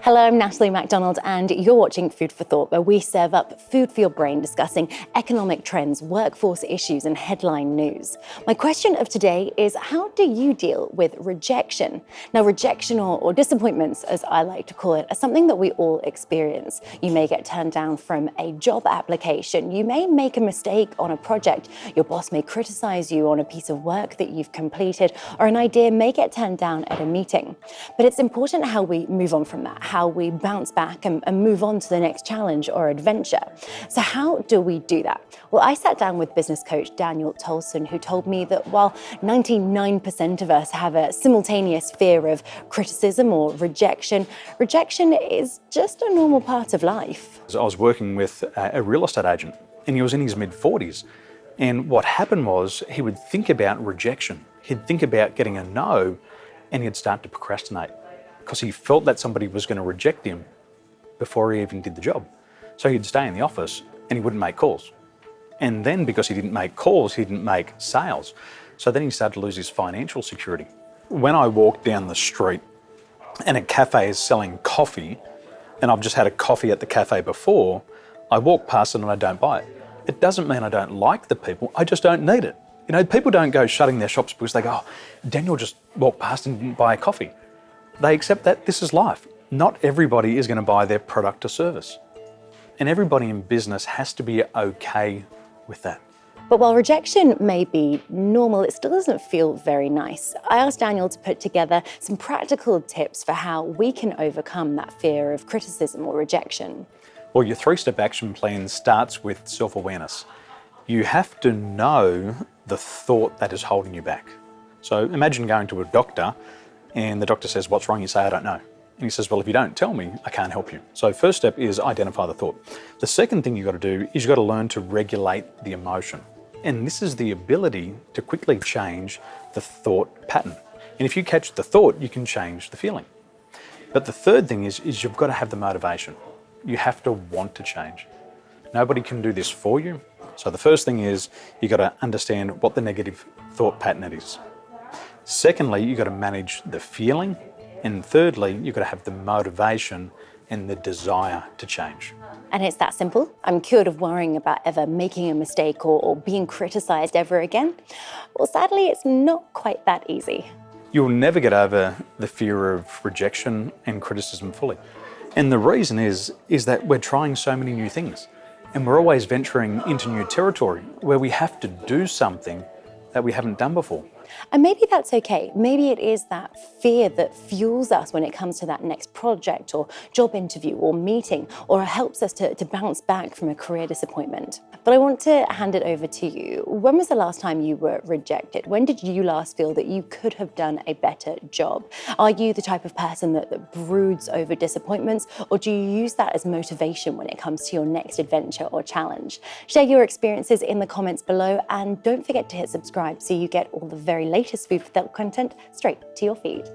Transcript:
Hello, I'm Natalie MacDonald and you're watching Food for Thought, where we serve up food for your brain, discussing economic trends, workforce issues and headline news. My question of today is, how do you deal with rejection? Now, rejection or disappointments, as I like to call it, are something that we all experience. You may get turned down from a job application. You may make a mistake on a project. Your boss may criticize you on a piece of work that you've completed, or an idea may get turned down at a meeting. But it's important how we move on from that, how we bounce back and move on to the next challenge or adventure. So how do we do that? Well, I sat down with business coach Daniel Tolson, who told me that while 99% of us have a simultaneous fear of criticism or rejection, rejection is just a normal part of life. I was working with a real estate agent and he was in his mid-40s. And what happened was he would think about rejection. He'd think about getting a no and he'd start to procrastinate, because he felt that somebody was going to reject him before he even did the job. So he'd stay in the office and he wouldn't make calls. And then because he didn't make calls, he didn't make sales. So then he started to lose his financial security. When I walk down the street and a cafe is selling coffee, and I've just had a coffee at the cafe before, I walk past it and I don't buy it. It doesn't mean I don't like the people, I just don't need it. You know, people don't go shutting their shops because they go, oh, Daniel just walked past and didn't buy a coffee. They accept that this is life. Not everybody is going to buy their product or service. And everybody in business has to be okay with that. But while rejection may be normal, it still doesn't feel very nice. I asked Daniel to put together some practical tips for how we can overcome that fear of criticism or rejection. Well, your 3-step action plan starts with self-awareness. You have to know the thought that is holding you back. So imagine going to a doctor and the doctor says, what's wrong? You say, I don't know. And he says, well, if you don't tell me, I can't help you. So first step is identify the thought. The second thing you've got to do is you've got to learn to regulate the emotion. And this is the ability to quickly change the thought pattern. And if you catch the thought, you can change the feeling. But the third thing is you've got to have the motivation. You have to want to change. Nobody can do this for you. So the first thing is you've got to understand what the negative thought pattern it is. Secondly, you've got to manage the feeling. And thirdly, you've got to have the motivation and the desire to change. And it's that simple. I'm cured of worrying about ever making a mistake or being criticized ever again. Well, sadly, it's not quite that easy. You'll never get over the fear of rejection and criticism fully. And the reason is that we're trying so many new things. And we're always venturing into new territory where we have to do something that we haven't done before. And maybe that's okay. Maybe it is that fear that fuels us when it comes to that next project or job interview or meeting, or helps us to bounce back from a career disappointment. But I want to hand it over to you. When was the last time you were rejected? When did you last feel that you could have done a better job? Are you the type of person that broods over disappointments, or do you use that as motivation when it comes to your next adventure or challenge? Share your experiences in the comments below, and don't forget to hit subscribe so you get all the very latest Food for Thought content straight to your feed.